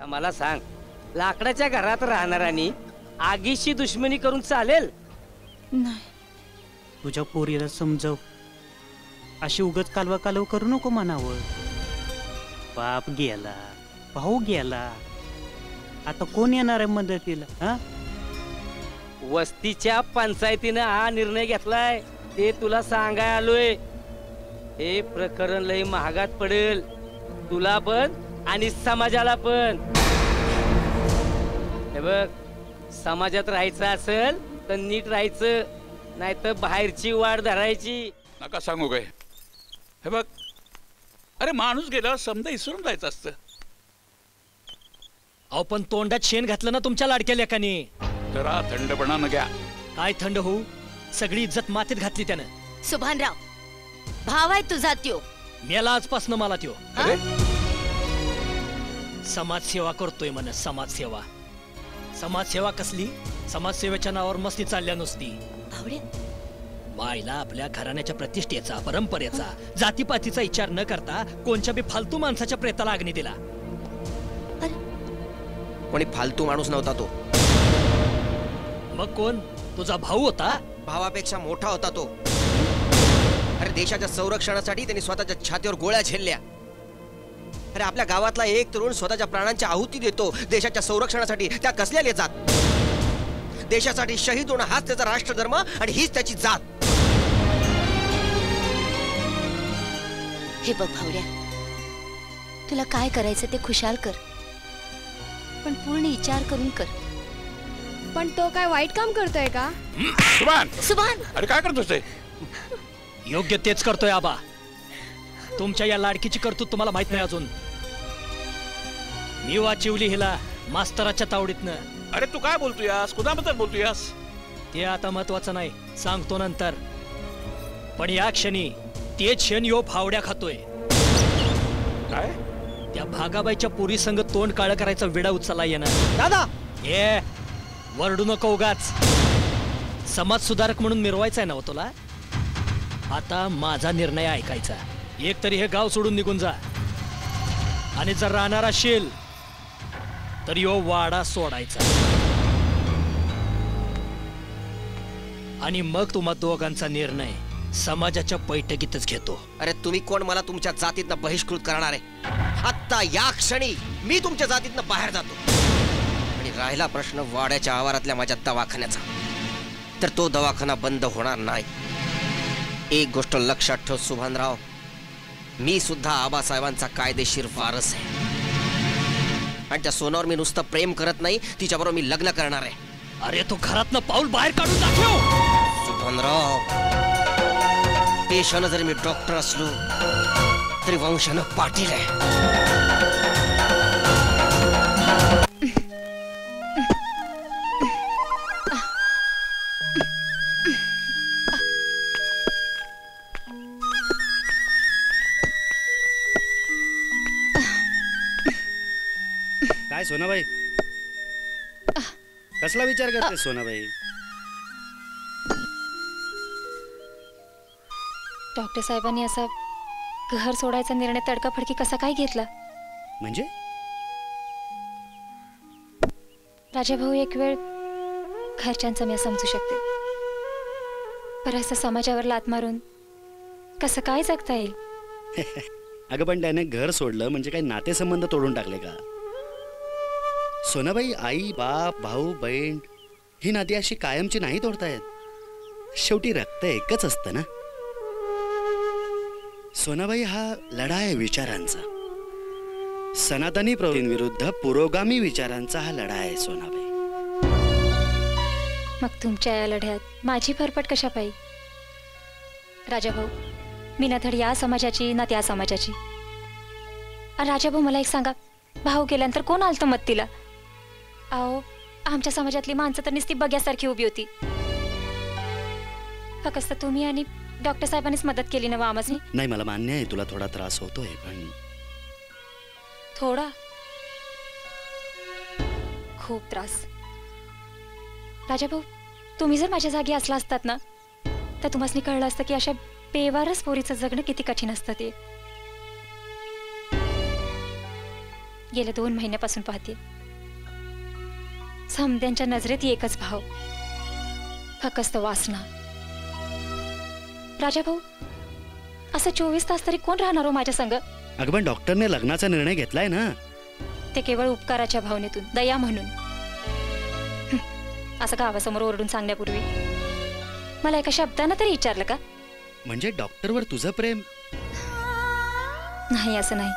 मला सांग, लाकडाच्या घरात राहणाऱ्यांनी आगीशी दुश्मनी करून चालेल? नाही. तुझ्या पोरीला समजव, अशी उगत कालवा कालव करू नको म्हणावं. बाप गेला, भाऊ गेला, आता कोण येणार आहे मदतीला? हा, वस्तीच्या पंचायतीनं हा निर्णय घेतलाय, ते तुला सांगाय आलोय. हे प्रकरण लय महागात पडेल, तुला पण आणि समाजाला पण. हे बघ, समाजात राहायचं असेल तर नीट राहायचं, नाही तर बाहेरची वाट धरायची. नका सांगू काय. हे बघ, अरे माणूस गेल्यावर समजा इसरून जायचं असतं. अहो पण तोंडात शेण घातलं ना तुमच्या लाडक्या लेकाने. जरा थंडपणा न घ्या. काय थंड होऊ, सगळी इज्जत मातीत घातली त्यानं. सुभानराव, भाव आहे तुझा त्यो. मेला आजपासनं मला त्यो. अरे समाजसेवा करतोय म्हण. समाजसेवा, समाजसेवा कसली? समाजसेवेच्या नावावर मस्ती चालल्या नुसती. भावड्या, बाईला आपल्या घराण्याच्या प्रतिष्ठेचा, परंपरेचा, जातीपातीचा विचार न करता कोणत्या बी फालतू माणसाच्या प्रेताला अग्नी दिला. कोणी फालतू माणूस नव्हता तो. मग कोण? तुझा भाऊ होता. भावापेक्षा मोठा होता तो. अरे देशाच्या संरक्षणासाठी त्यांनी स्वतःच्या छातीवर गोळ्या झेलल्या. अरे आपल्या गावातला एक तरुण स्वतःच्या प्राणांची आहुती देतो देशाच्या संरक्षणासाठी. त्या कसल्या जात? देशासाठी शहीद होणं हाच त्याचा राष्ट्रधर्म आणि हीच त्याची जात. हे बघ भावड्या, तुला काय करायचं ते खुशाल कर, पण पूर्ण विचार करून कर. पण तो काय वाईट काम करतोय का? सुभान, सुभान, अरे काय करतोस ते? योग्य तेच करतोय आबा. तुमच्या या लाडकीची करतूत तुम्हाला माहित नाही अजून. मी वाचिवली हिला मास्तराच्या तावडीतनं. अरे तू काय बोलतोयास? कुणाबद्दल बोलतोयास? ते आता महत्वाचं नाही, सांगतो नंतर. पण या क्षणी तेच क्षण यो फावड्या खातोय. काय? त्या भागाबाईच्या पोरी संग तोंड काळ करायचा विडा उचलला येणार. दादा, ए वरडू नको उगाच. समाज सुधारक म्हणून मिरवायचा आहे ना तुला. आता माझा निर्णय ऐकायचा. एक तरी हे गाव सोडून निघून जा, आणि जर राहणार असेल तर यो वाडा सोडायचा. आणि मग तुम्हा दोघांचा निर्णय समाजाच्या बैठकीतच घेतो. अरे तुम्ही कोण मला तुमच्या जातीतनं बहिष्कृत करणार आहे? आता या क्षणी मी तुमच्या जातीतनं बाहेर जातो. आणि राहिला प्रश्न वाड्याच्या आवारातल्या माझ्या दवाखान्याचा, तर तो दवाखाना बंद होणार नाही. एक गोष्ट लक्षात ठेव सुभानराव, मी सुद्धा आबासाहेबांचा कायदेशीर वारस आहे. आणि त्या सोनावर मी नुसतं प्रेम करत नाही, तिच्याबरोबर मी लग्न करणार आहे. अरे तो घरातनं पाऊल बाहेर काढून दाखव. सुभानराव, पेशानं जरी मी डॉक्टर असलो तरी वंशानं पाटील आहे. काय सोनाबाई, कसला विचार करते सोनाबाई? डॉक्टर साहेबांनी असा घर सोडायचा निर्णय तडकाफडकी कसा काय घेतला? म्हणजे राजाभाऊ, एक वेळ घरच्यांचं मी समजू शकते, पर असं समाजावर लात मारून कसं काय जगता येईल? अगं पण त्याने घर सोडलं म्हणजे काही नातेसंबंध तोडून टाकले का सोनाबाई? आई बाप भाऊ बहीण ही नाती अशी कायमची नाही तोडतायत. शेवटी रक्त एकच असतं ना सोनाबाई. हा लढा आहे विचारांचा. सनातनी प्रवीणविरुद्ध पुरोगामी विचारांचा हा लढा आहे सोनाबाई. मग तुमच्या या लढ्यात माझी फरफट कशा पाहिजे? राजाभाऊ, मी ना धड या समाजाची ना त्या समाजाची. आणि राजाभाऊ, मला एक सांगा, भाऊ गेल्यानंतर कोण आलतं मदतीला? अहो, आमच्या समाजातली माणसं तर नुसती बघ्यासारखी उभी होती. फक्त तुम्ही आणि डॉक्टर साहेबांनीच मदत केली ना आम्हाला. नाही, मला मान्य आहे तुला थोडा त्रास होतोय, पण थोडा खूप त्रास. राजाभाऊ, तुम्ही जर माझ्या जागी असला असतात ना, तर तुम्हाला कळलं असतं की अशा बेवारस पोरीचं जगणं किती कठीण असतं ते. गेल्या 2 महिन्यापासून पाहते. समद्यांच्या नजरेत एकच भाव, फक्त वासना. राजा भाऊ, असं 24 तास तरी कोण राहणार हो माझ्या संग? अगं पण डॉक्टरने लग्नाचा निर्णय घेतलाय ना. ते केवळ उपकाराच्या भावनेतून, दया म्हणून. असं गावासमोर ओरडून सांगण्यापूर्वी मला एका शब्दानं तरी विचारलं का? म्हणजे डॉक्टरवर तुझं प्रेम? नाही, असं नाही.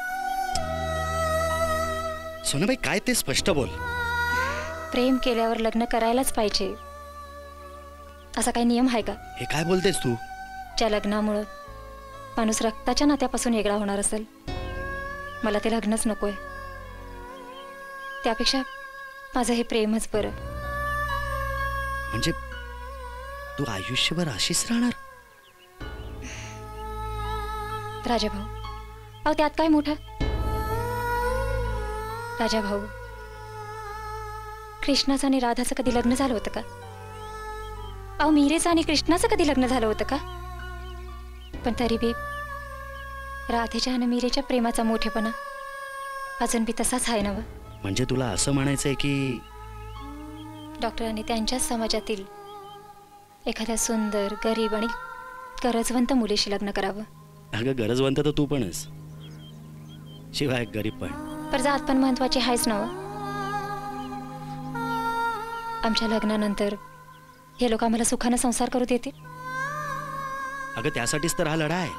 सोनाबाई, काय ते स्पष्ट बोल. प्रेम केल्यावर लग्न करायलाच पाहिजे असा काही नियम आहे का? हे काय बोलतेस तू? ज्या लग्नामुळं माणूस रक्ताच्या नात्यापासून वेगळा होणार असेल, मला ते लग्नच नकोय. त्यापेक्षा माझं हे प्रेमच बरं. म्हणजे तू आयुष्यभर अशीच राहणार? राजा भाऊ, अहो त्यात काय मोठं? राजा भाऊ, कृष्णाचं आणि राधाचं कधी लग्न झालं होतं का? अहो मीरेचं आणि कृष्णाचं कधी लग्न झालं होतं का? पण तरी बी राधेच्या आणि मीरेच्या प्रेमाचा मोठेपणा अजून बी तसाच आहे ना? म्हणजे तुला असं म्हणायचंय की डॉक्टरांनी त्यांच्याच समाजातील एखाद्या सुंदर, गरीब आणि गरजवंत मुलीशी लग्न करावं? अगं गरजवंत तर तू पणच, शिवाय गरीब पण. पर जात पण महत्वाची आहेच ना? आमच्या लग्नानंतर हे लोक आम्हाला सुखानं संसार करू देतील? अगं त्यासाठीच तर हा लढा आहे.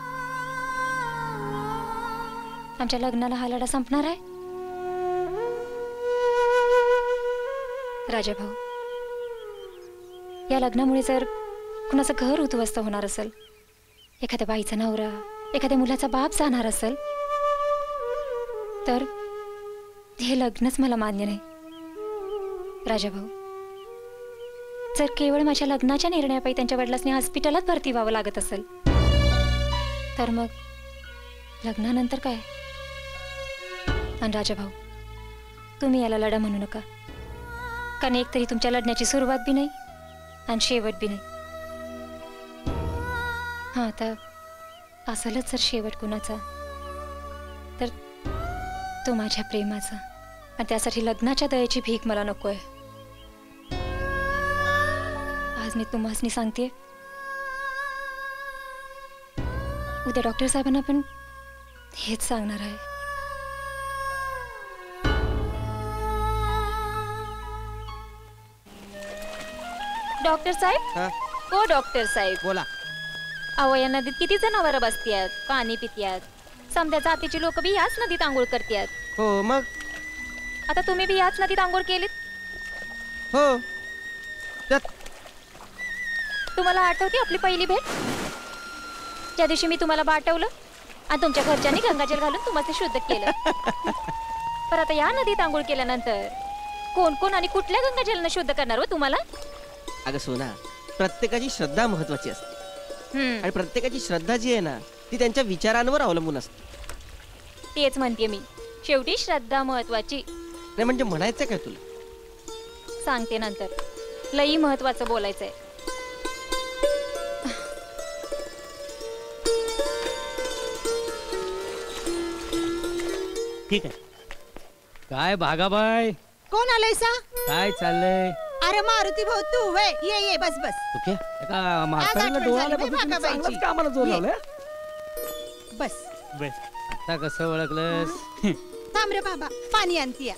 आमच्या लग्नाला हा लढा संपणार आहे? राजा भाऊ, या लग्नामुळे जर कुणाचं घर उद्ध्वस्त होणार असेल, एखाद्या बाईचा नवरा, एखाद्या मुलाचा बाप जाणार असेल, तर हे लग्नच मला मान्य नाही. राजा भाऊ, जर केवळ माझ्या लग्नाच्या निर्णयापायी त्यांच्या वडिलांनी हॉस्पिटलात भरती व्हावं लागत असेल, तर मग लग्नानंतर काय? आणि राजा भाऊ, तुम्ही याला लढा म्हणू नका, कारण एकतरी तुमच्या लढण्याची सुरुवात बी नाही आणि शेवट बी नाही. हां, तर असेलच जर शेवट कुणाचा, तर तो माझ्या प्रेमाचा, आणि त्यासाठी लग्नाच्या दयेची भीक मला नकोय. आज मी तुम्हासनी सांगते, उद्या डॉक्टर साहेबांना पण हेच सांगणार आहे. डॉक्टर साहेब, हो डॉक्टर साहेब, बोला. अहो या नदीत किती जनावरं बसतात, पाणी पित्यात. समजा जातीची लोक बी याच नदीत आंघोळ करतात. हो मग? आता तुम्ही बी याच नदीत आंघोळ केलीत? हो. तुम्हाला आठवते आपली पहिली भेट, ज्या दिवशी मी तुम्हाला बाटवलं आणि तुमच्या घरच्यांनी गंगाजल घालून तुम्हाला शुद्ध केलं? पण आता या नदीत आंघोळ केल्यानंतर कोण कोण आणि कुठल्या गंगाजलनं शुद्ध करणार हो तुम्हाला? अगं सोना, प्रत्येकाची श्रद्धा महत्वाची असते, आणि प्रत्येकाची श्रद्धा जी आहे ना, ती त्यांच्या विचारांवर अवलंबून असते. तेच म्हणते मी, शेवटी श्रद्धा महत्वाची. नाही म्हणजे म्हणायचं काय तुला? सांगते नंतर, लई महत्वाचं बोलायचंय. ठीक आहे. काय भागाबाई, कोण आलंय सा? काय चाललंय? अरे मारुती भाऊ, तू वय ये बस बस. तू क्या एका म्हातारीला आठवण डोळा झाली आल्यापासून बाई तुम्ही भागाबाईची. चांगलंच कामाला जोर ये. लावलाय. बस आता कसं ओळखलंस? थांब रे बाबा, पाणी आणतीया.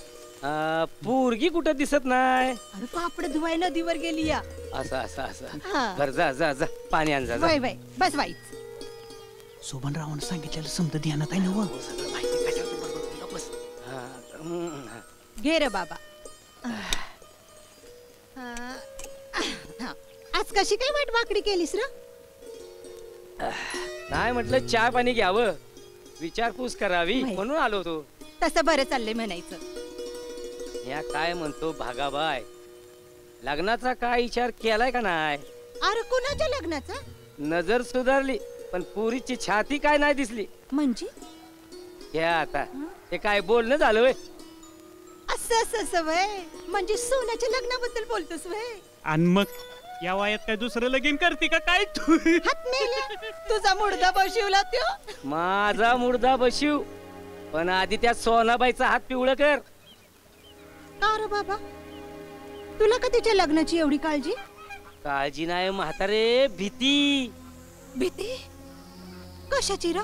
पोरगी कुठं दिसत नाही. अरे कापड धुवाय नदीवर गेली या. असं असं असं. हा. बर जा जा जा, पाणी आण जा जा. वय बस वाईच. सोबनरावानं सांगितलेलं समजा ध्यानात आहे ना? व सगळं माहिती कशाला तू बरोबर बोलला बस. घे रे बाबा. आज कशी काय वाट वाकडी केलीस र? नाही म्हटलं चहा पाणी घ्यावं, विचारपूस करावी बाई. म्हणून आलो होतो. तसं बरं चाललंय म्हणायचं. या काय म्हणतो भागाबाई, लग्नाचा काय विचार केलाय का नाही? अरे कुणाच्या लग्नाचा? नजर सुधारली पण पुरीची छाती काय नाही दिसली. म्हणजे हे आता ते काय बोलणं झालं व्हय? असं वय, म्हणजे सोन्याच्या लग्नाबद्दल बोलतोस वय? आणि मग या वयात काय दुसरं लगीन करते का काय तू? हात मेल्या, तुझा मुडदा बशिवला त्यो. माझा मुर्दा बशिव पण आधी त्या सोनाबाईचा हात पिवळं कर. का रे बाबा, तुला का तिच्या लग्नाची एवढी काळजी? काळजी नाही म्हातारे, भीती. भीती कशाची रा?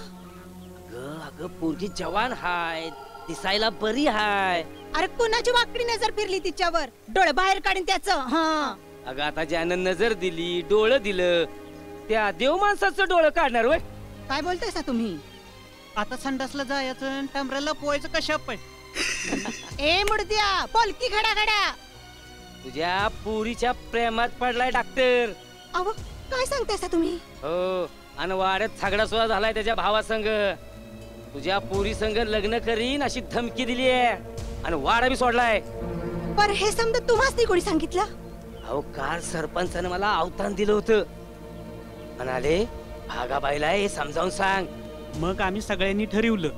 अगं पोरगी जवान हाय, दिसायला बरी हाय. अरे कुणाची वाकडी नजर फिरली तिच्यावर? डोळे बाहेर काढीन त्याच. हा अगं आता ज्यानं नजर दिली, डोळं दिलं, त्या देव माणसाचं डोळं काढणार वय. काय बोलतायसा तुम्ही? आता संडासला जायचं टांबऱ्याला पोहायचं कशा पण. ए मुडद्या, बोलकी घडा घडा. तुझ्या पुरीच्या प्रेमात पडलाय डॉक्टर. अहो काय सांगतायसा तुम्ही? हो, आणि वाड्यात झगडा सुद्धा झालाय त्याच्या भावासंग. तुझ्या पुरी संग लग्न करीन अशी धमकी दिली आहे आणि वाडा बी सोडलाय. पर हे समजा तुम्हाला कोणी सांगितलं? अहो काल सरपंचानं मला अवतान दिलं होतं. म्हणाले भागाबाईला हे समजावून सांग. मग आम्ही सगळ्यांनी ठरवलं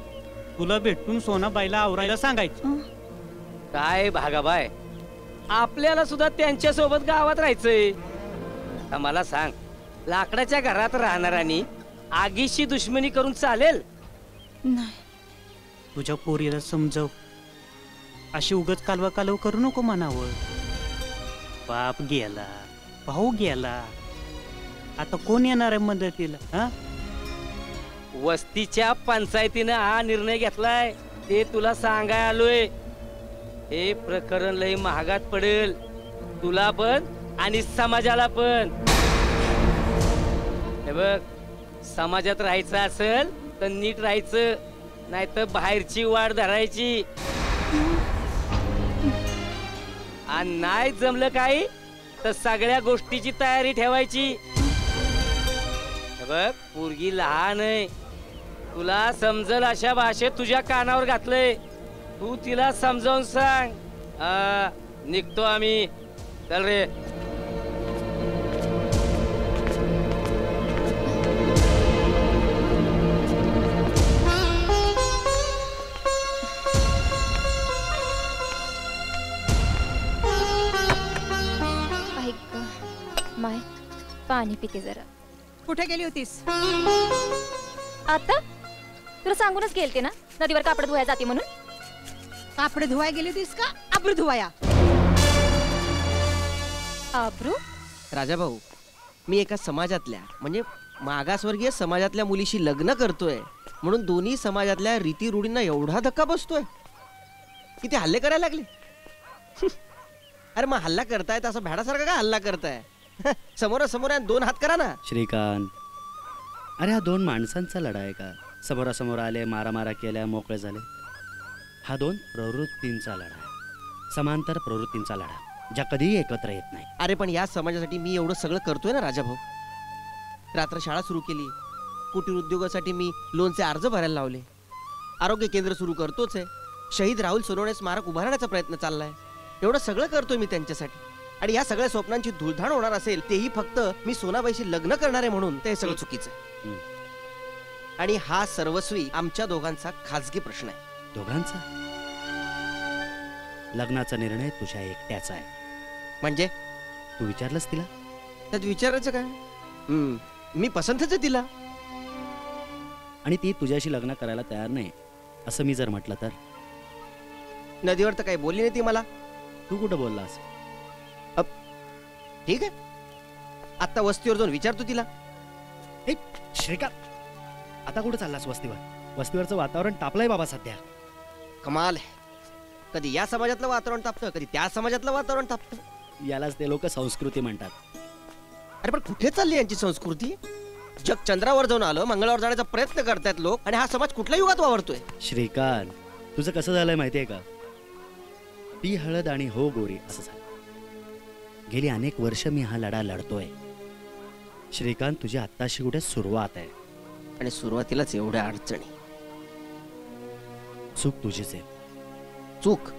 तुला भेटून सोनाबाईला आवरायला सांगायचं. काय भागाबाई, आपल्याला सुद्धा त्यांच्या सोबत गावात राहायचंय. आता मला सांग, लाकडाच्या घरात राहणाऱ्यांनी आगीशी दुश्मनी करून चालेल? नाही. तुझ्या पोरीला समजव, अशी उगच कालवा कालव करू नको मनावर. बाप गेला, भाऊ गेला, आता कोण येणार आहे मदतीला? हा, वस्तीच्या पंचायतीनं हा निर्णय घेतलाय, ते तुला सांगाय आलोय. हे प्रकरण लय महागात पडेल, तुला पण आणि समाजाला पण. हे बघ, समाजात राहायचं असेल तर नीट राहायचं, नाही तर बाहेरची वाट धरायची. आणि नाही जमलं काही तर सगळ्या गोष्टीची तयारी ठेवायची. हे बघ, पोरगी लहान आहे, तुला समजल अशा भाषेत तुझ्या कानावर घातलंय. तू तिला समजावून सांग. निघतो आम्ही, चल रे. माय पाणी पिते जरा. कुठे गेली होतीस? आता तुला सांगूनच गेलते ना नदीवर कापड धुवायला जाते म्हणून. कापड धुवाय गेली होतीस का आब्रू धुवाया? आब्रू? राजा भाऊ, मी एका समाजातल्या म्हणजे मागासवर्गीय समाजातल्या मुलीशी लग्न करतोय म्हणून दोन्ही समाजातल्या रीती रूढींना एवढा धक्का बसतोय की ते हल्ले करायला लागले. अरे मग हल्ला करतायत असं भॅडासारखा का हल्ला करताय? समोरासमोर दोन हात करा ना. श्रीकांत, अरे हा दोन माणसांचा लढा आहे का? समोरासमोर आले, मारामारा केल्या, मोकळे झाले. हा दोन प्रवृत्तींचा लढा आहे, समांतर प्रवृत्तींचा लढा, ज्या कधीही एकत्र येत नाही. अरे पण या समाजासाठी मी एवढं सगळं करतोय ना राजा भाऊ. रात्र शाळा सुरू केली, कुटीर उद्योगासाठी मी लोनचे अर्ज भरायला लावले, आरोग्य केंद्र सुरू करतोच आहे, शहीद राहुल सोनवणे स्मारक उभारण्याचा प्रयत्न चाललाय. एवढं सगळं करतोय मी त्यांच्यासाठी. आणि या सगळ्या स्वप्नांची धुळधाण होणार असेल तेही फक्त मी सोनाबाईशी लग्न करणार आहे म्हणून, ते सगळं चुकीचं आहे. आणि हा सर्वस्वी आमच्या दोघांचा खाजगी प्रश्न आहे. दोघांचा? लग्नाचा निर्णय तुझ्या एकट्याचा आहे. म्हणजे तू विचारलंस तिला? त्यात विचारायचं काय? मी पसंतच आहे तिला. आणि ती तुझ्याशी लग्न करायला तयार नाही असं मी जर म्हटलं तर? नदीवर तर काही बोलली नाही ती मला. तू कुठं बोललास? ठीक आहे, आता वस्तीवर जाऊन विचारतो तिला. श्रीकांत, आता कुठं चाललास वस्तीवर? वस्तीवरचं वातावरण तापलंय बाबा सध्या. कमाल आहे, कधी या समाजातलं वातावरण तापतं, कधी त्या समाजातलं वातावरण तापतं. यालाच ते लोक संस्कृती म्हणतात. अरे पण कुठे चालली यांची संस्कृती? जग चंद्रावर जाऊन आलं, मंगळावर जाण्याचा प्रयत्न करतायत लोक, आणि हा समाज कुठल्या युगात वावरतोय? श्रीकांत, तुझं कसं झालंय माहितीये का? पी हळद आणि हो गोरी असं झालं. गेली अनेक वर्ष मी हा लढा लढतोय. श्रीकांत, तुझी आत्ताशी कुठे सुरुवात आहे, आणि सुरुवातीलाच एवढ्या अडचणी. चूक तुझीच आहे. चूक?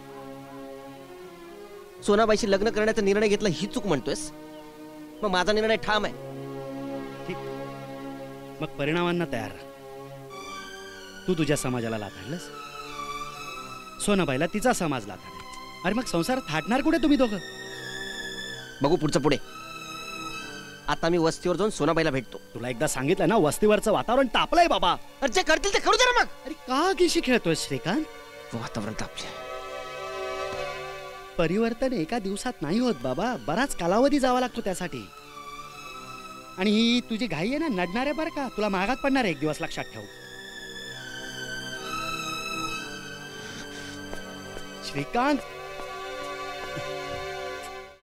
सोनाबाईशी लग्न करण्याचा निर्णय घेतला ही चूक म्हणतोयस? मग माझा निर्णय ठाम आहे. ठीक, मग परिणामांना तयार राहा. तू तुझ्या समाजाला लाथाडलंस, सोनाबाईला तिचा समाज लाथाडला. अरे मग संसार थाटणार कुठे तुम्ही दोघं? बघू पुढचं पुढे. आता मी वस्तीवर जाऊन सोनाबाईला भेटतो. तुला एकदा सांगितलं ना, वस्तीवरचं वातावरण तापलंय बाबा. अरे जे करतील ते करू दे ना मग. अरे का गिशी खेळतोय श्रीकांत? वातावरण तापले. परिवर्तन एका दिवसात नाही होत बाबा, बराच कालावधी जावा लागतो त्यासाठी. आणि ही तुझी घाई आहे ना, नडणार आहे बरं का, तुला महागात पडणार आहे एक दिवस, लक्षात ठेव. श्रीकांत